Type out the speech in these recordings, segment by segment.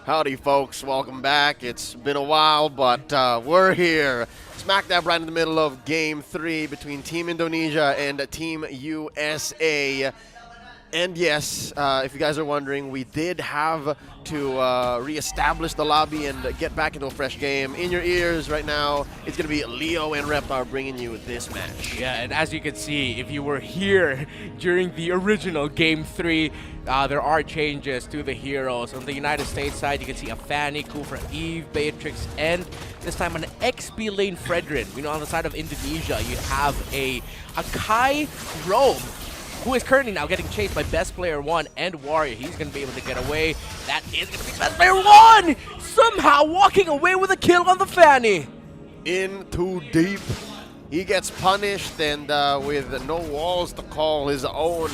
Howdy, folks. Welcome back. It's been a while, but we're here. Smack dab right in the middle of Game 3 between Team Indonesia and Team USA. And yes, if you guys are wondering, we did have to reestablish the lobby and get back into a fresh game. In your ears right now, it's going to be Leo and Reptar bringing you this match. Yeah, and as you can see, if you were here during the original Game 3, there are changes to the heroes. On the United States side, you can see a Fanny, Kufra, Eve, Beatrix, and this time an XP lane Fredrin. You know, on the side of Indonesia, you have a Kai Rome, who is currently now getting chased by Best Player 1 and Warrior. He's going to be able to get away. That is going to be Best Player 1! Somehow walking away with a kill on the Fanny. In too deep. He gets punished, and with no walls to call his own.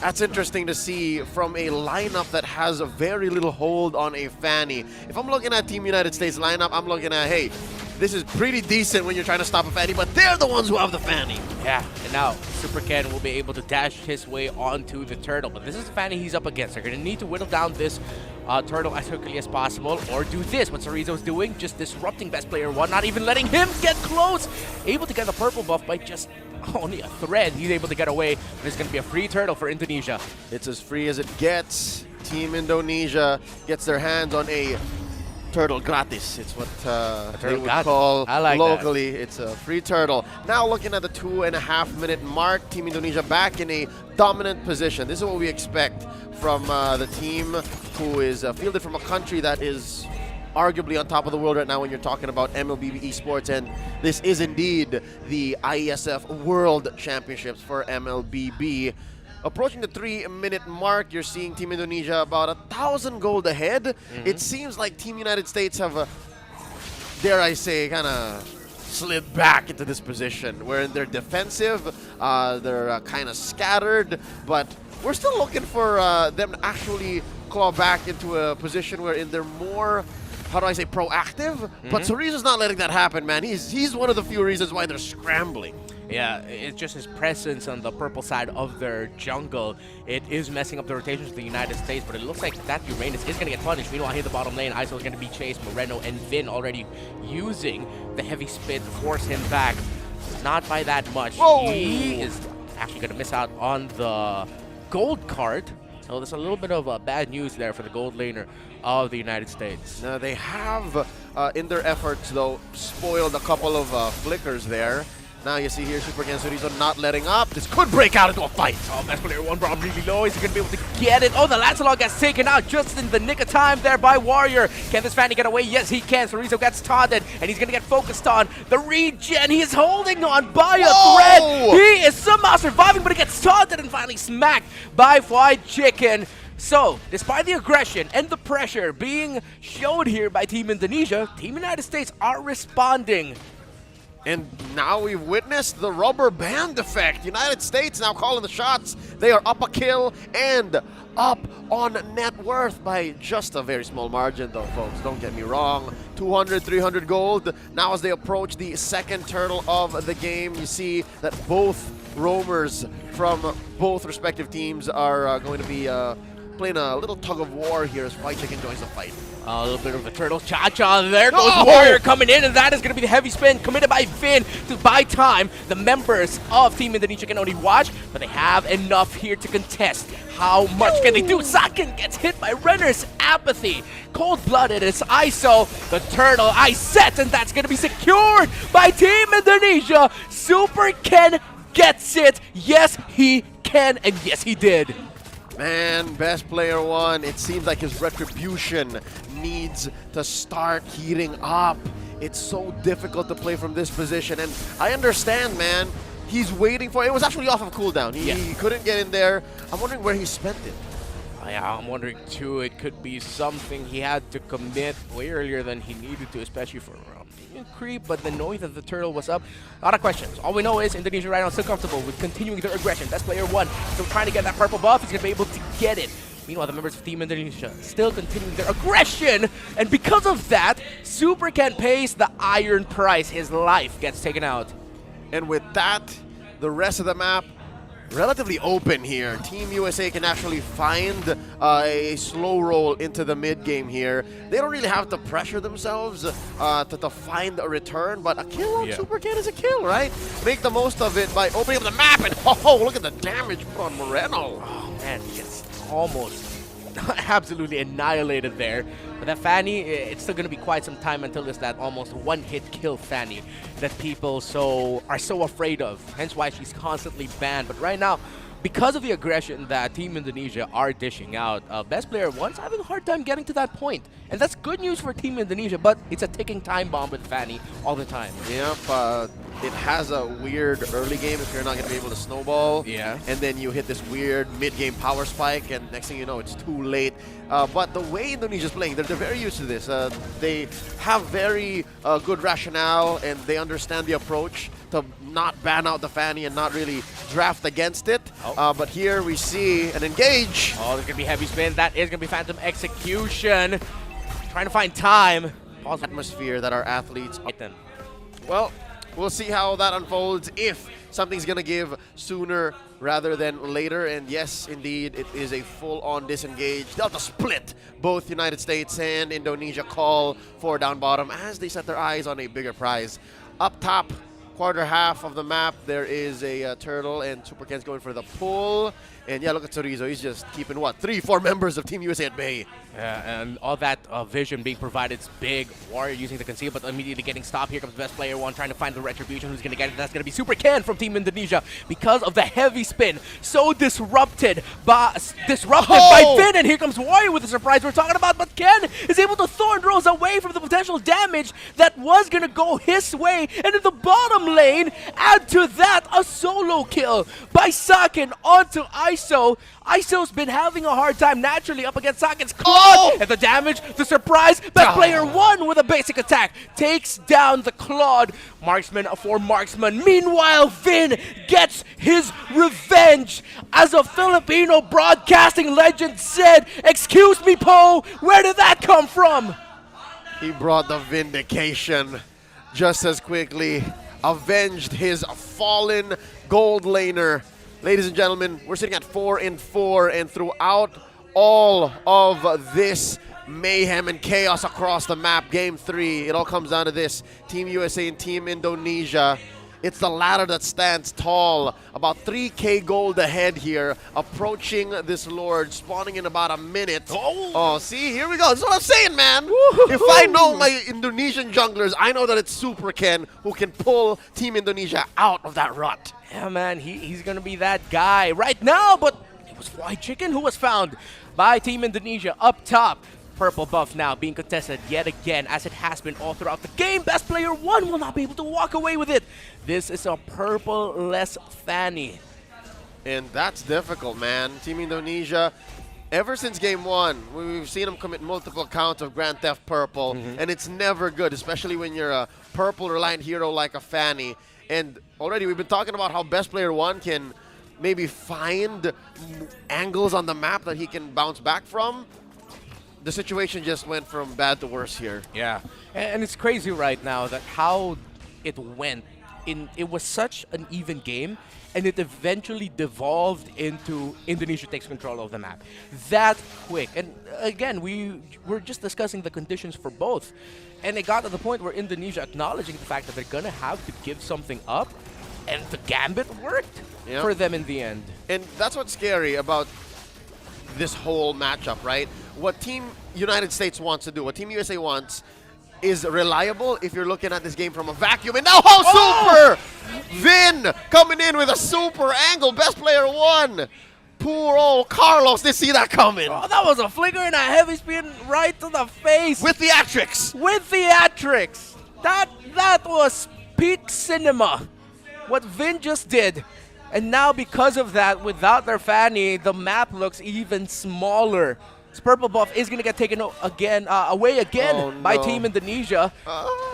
That's interesting to see from a lineup that has a very little hold on a Fanny. If I'm looking at Team United States lineup, I'm looking at, hey, this is pretty decent when you're trying to stop a Fanny, but they're the ones who have the Fanny. Yeah, and now Super Ken will be able to dash his way onto the turtle, but this is the Fanny he's up against. They're going to need to whittle down this turtle as quickly as possible, or do this. What Sorizo's doing, just disrupting Best Player 1, not even letting him get close. Able to get the purple buff by just only a thread. He's able to get away, but it's going to be a free turtle for Indonesia. It's as free as it gets. Team Indonesia gets their hands on a turtle gratis. It's what they would call locally. It's a free turtle. Now looking at the 2.5 minute mark, Team Indonesia back in a dominant position. This is what we expect from the team who is fielded from a country that is arguably on top of the world right now when you're talking about MLBB esports, and this is indeed the IESF World Championships for MLBB. Approaching the 3-minute mark, you're seeing Team Indonesia about 1,000 gold ahead. It seems like Team United States have, dare I say, kind of slid back into this position where they're defensive, they're kind of scattered, but we're still looking for them to actually claw back into a position where they're more, how do I say, proactive? But Sorizo's not letting that happen, man. He's one of the few reasons why they're scrambling. Yeah, it's just his presence on the purple side of their jungle. It is messing up the rotations of the United States, but it looks like that Uranus is going to get punished. Meanwhile, here the bottom lane, ISO is going to be chased. Moreno and Vin already using the heavy spin to force him back. Not by that much. Whoa. He is actually going to miss out on the gold card. So there's a little bit of bad news there for the gold laner of the United States. Now they have, in their efforts though, spoiled a couple of flickers there. Now you see here Super Ken Sorizo not letting up. This could break out into a fight. Oh, Best Player 1 brought really low. He's going to be able to get it. Oh, the Lancelot gets taken out just in the nick of time there by Warrior. Can this Fanny get away? Yes, he can. Sorizo gets taunted, and he's going to get focused on the regen. He is holding on by a thread. He is somehow surviving, but he gets taunted and finally smacked by Fried Chicken. So, despite the aggression and the pressure being showed here by Team Indonesia, Team United States are responding. And now we've witnessed the rubber band effect. United States now calling the shots. They are up a kill and up on net worth by just a very small margin though, folks. Don't get me wrong. 200, 300 gold. Now as they approach the second turtle of the game, you see that both roamers from both respective teams are going to be playing a little tug of war here as White Chicken joins the fight. A little bit of a turtle cha-cha. There goes Warrior coming in, and that is going to be the heavy spin committed by Vin to buy time. The members of Team Indonesia can only watch, but they have enough here to contest. How much can they do? Sakin gets hit by Renner's apathy. Cold-blooded is ISO. The turtle ice set, and that's going to be secured by Team Indonesia. Super Ken gets it. Yes, he can, and yes, he did. Man, Best Player 1, it seems like his retribution needs to start heating up. It's so difficult to play from this position, and I understand, man. He's waiting for it. It was actually off of cooldown. He couldn't get in there. I'm wondering where he spent it. Yeah, I'm wondering too. It could be something he had to commit way earlier than he needed to, especially for creep, but then knowing that the turtle was up, a lot of questions. All we know is Indonesia right now is still comfortable with continuing their aggression. Best Player 1 still trying to get that purple buff. He's going to be able to get it. Meanwhile, the members of Team Indonesia still continuing their aggression, and because of that, Super Ken pays the iron price. His life gets taken out. And with that, the rest of the map relatively open here. Team USA can actually find a slow roll into the mid game here. They don't really have to pressure themselves to find a return, but a kill on Super Ken is a kill, right? Make the most of it by opening up the map, and look at the damage put on Moreno. Oh man, he gets almost absolutely annihilated there. But that Fanny, it's still going to be quite some time until there's that almost one-hit kill Fanny that people are so afraid of. Hence why she's constantly banned. But right now, because of the aggression that Team Indonesia are dishing out, Best Player One's having a hard time getting to that point. And that's good news for Team Indonesia, but it's a ticking time bomb with Fanny all the time. Yep, it has a weird early game if you're not going to be able to snowball. Yeah. And then you hit this weird mid-game power spike, and next thing you know, it's too late. But the way Indonesia's playing, they're very used to this. They have very good rationale, and they understand the approach to not ban out the Fanny and not really draft against it. But here we see an engage. Oh, there's going to be heavy spin. That is going to be Phantom Execution. Trying to find time. Pause atmosphere that our athletes... Them. Well, we'll see how that unfolds, if something's going to give sooner rather than later. And yes, indeed, it is a full-on disengage. Delta split. Both United States and Indonesia call for down bottom as they set their eyes on a bigger prize. Up top, quarter half of the map, there is a turtle, and Super Ken's going for the pull. And yeah, look at Chorizo. He's just keeping, what, 3-4 members of Team USA at bay. Yeah, and all that vision being provided is big. Warrior using the conceal, but immediately getting stopped. Here comes Best Player One trying to find the retribution. Who's going to get it? That's going to be Super Ken from Team Indonesia because of the heavy spin. So disrupted by Vin, and here comes Warrior with the surprise we're talking about. But Ken is able to Thorn Rose away from the potential damage that was going to go his way. And in the bottom lane, add to that a solo kill by Saken onto ISO. ISO's been having a hard time naturally up against Saken's Claude. And the damage, the surprise, Best Player One with a basic attack takes down the Claude. Marksman for Marksman. Meanwhile, Vin gets his revenge. As a Filipino broadcasting legend said, "Excuse me, Poe, where did that come from?" He brought the vindication just as quickly. Avenged his fallen gold laner. Ladies and gentlemen, we're sitting at 4-4, and throughout all of this mayhem and chaos across the map, Game 3, it all comes down to this. Team USA and Team Indonesia. It's the latter that stands tall, about 3K gold ahead here, approaching this Lord, spawning in about a minute. Oh, see, here we go. That's what I'm saying, man. If I know my Indonesian junglers, I know that it's Super Ken who can pull Team Indonesia out of that rut. Yeah, man, he's going to be that guy right now, but it was Fly Chicken who was found by Team Indonesia up top. Purple buff now being contested yet again, as it has been all throughout the game. Best Player One will not be able to walk away with it. This is a purple-less Fanny. And that's difficult, man. Team Indonesia, ever since Game 1, we've seen them commit multiple counts of Grand Theft Purple, and it's never good, especially when you're a purple-reliant hero like a Fanny. And already we've been talking about how Best Player One can maybe find angles on the map that he can bounce back from. The situation just went from bad to worse here. Yeah, and it's crazy right now that how it went. It was such an even game, and it eventually devolved into Indonesia takes control of the map that quick. And again, we were just discussing the conditions for both, and it got to the point where Indonesia acknowledging the fact that they're gonna have to give something up, and the gambit worked for them in the end. And that's what's scary about this whole matchup, right? What Team United States wants to do, what Team USA wants, is reliable if you're looking at this game from a vacuum. And now, super! Vin coming in with a super angle. Best Player One. Poor old Carlos didn't see that coming. Oh, that was a flicker and a heavy spin right to the face. With theatrics. With theatrics. That was peak cinema. What Vin just did. And now because of that, without their Fanny, the map looks even smaller. This purple buff is going to get taken away again by Team Indonesia.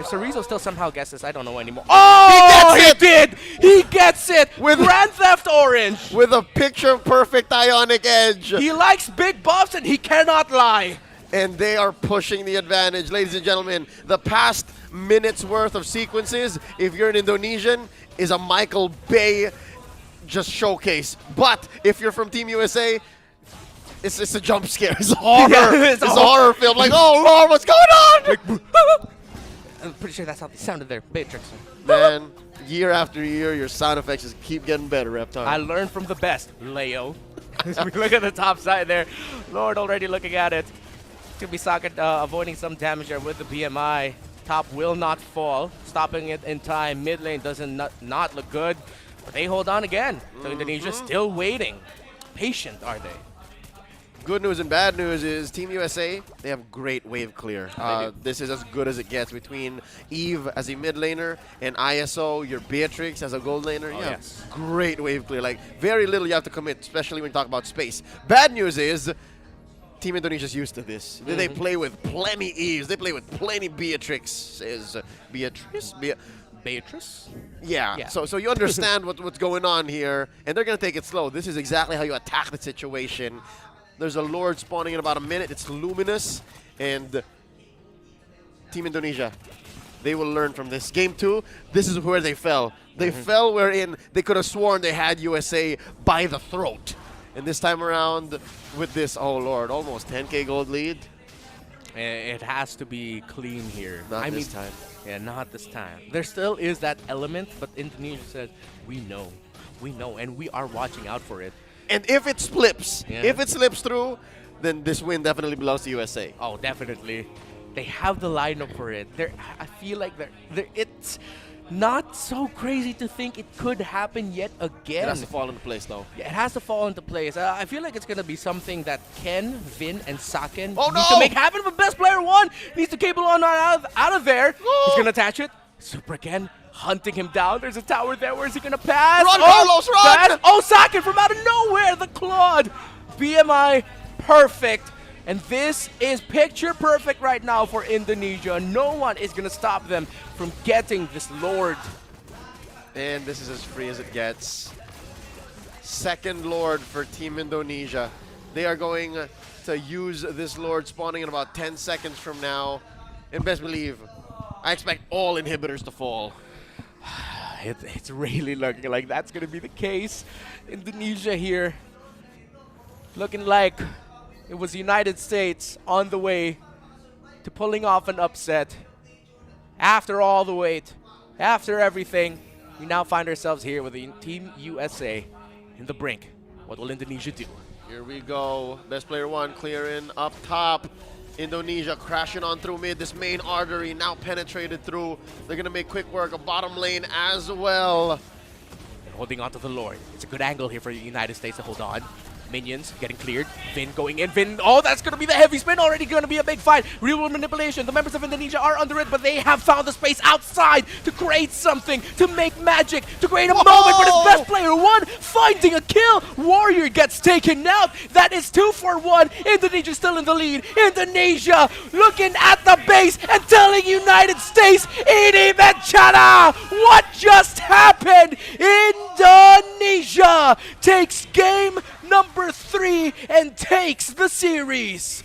If Chorizo still somehow gets this, I don't know anymore. Oh, he did! He gets it! With Grand Theft Orange! With a picture-perfect Ionic Edge. He likes big buffs and he cannot lie. And they are pushing the advantage. Ladies and gentlemen, the past minute's worth of sequences, if you're an Indonesian, is a Michael Bay just showcase. But if you're from Team USA, it's a jump scare. It's horror. It's a horror film. Like, oh Lord, what's going on? I'm pretty sure that's how they sounded there, Beatrix. Man, year after year, your sound effects just keep getting better, Reptile. I learned from the best, Leo. As we look at the top side there, Lord already looking at it. To be socket avoiding some damage there with the BMI. Top will not fall, stopping it in time. Mid lane doesn't not look good, but they hold on again. So Indonesia still waiting. Patient are they? Good news and bad news is Team USA, they have great wave clear. This is as good as it gets between Eve as a mid laner and ISO, your Beatrix as a gold laner. Oh, yes. Great wave clear. Like, very little you have to commit, especially when you talk about space. Bad news is Team Indonesia's used to this. They play with plenty Eves. They play with plenty Beatrixes. Beatrice? Beatrice? Yeah. So you understand what's going on here, and they're going to take it slow. This is exactly how you attack the situation. There's a Lord spawning in about a minute. It's Luminous, and Team Indonesia, they will learn from this. Game 2, this is where they fell. They fell wherein they could have sworn they had USA by the throat. And this time around, with this, oh Lord, almost 10K gold lead. It has to be clean here. Not this time. Yeah, not this time. There still is that element, but Indonesia says, we know, and we are watching out for it. And if it slips, if it slips through, then this win definitely belongs to USA. Oh, definitely. They have the lineup for it. I feel like it's not so crazy to think it could happen yet again. It has to fall into place, though. Yeah, it has to fall into place. I feel like it's going to be something that Ken, Vin, and Saken need no! to make happen. But best player one needs to cable on out of there. He's going to attach it. Super Ken hunting him down. There's a tower there. Where's he going to pass? Run, Carlos, run! Saken from out of nowhere. The Claude. BMI perfect. And this is picture perfect right now for Indonesia. No one is going to stop them from getting this Lord. And this is as free as it gets. Second Lord for Team Indonesia. They are going to use this Lord spawning in about 10 seconds from now. And best believe, I expect all inhibitors to fall. It's really looking like that's going to be the case. Indonesia here looking like it was the United States on the way to pulling off an upset. After all the wait, after everything, we now find ourselves here with the Team USA in the brink. What will Indonesia do? Here we go. Best player one clearing up top. Indonesia crashing on through mid. This main artery now penetrated through. They're going to make quick work of bottom lane as well. And holding on to the Lord. It's a good angle here for the United States to hold on. Minions getting cleared. Vin going in. Vin, oh, that's going to be the heavy spin. Already going to be a big fight. Real world manipulation. The members of Indonesia are under it, but they have found the space outside to create something, to make magic, to create a moment. But it's best player one finding a kill. Warrior gets taken out. That is 2 for 1. Indonesia still in the lead. Indonesia looking at the base and telling United States, Ini bencana. What just happened? Indonesia takes game number 3 and takes the series.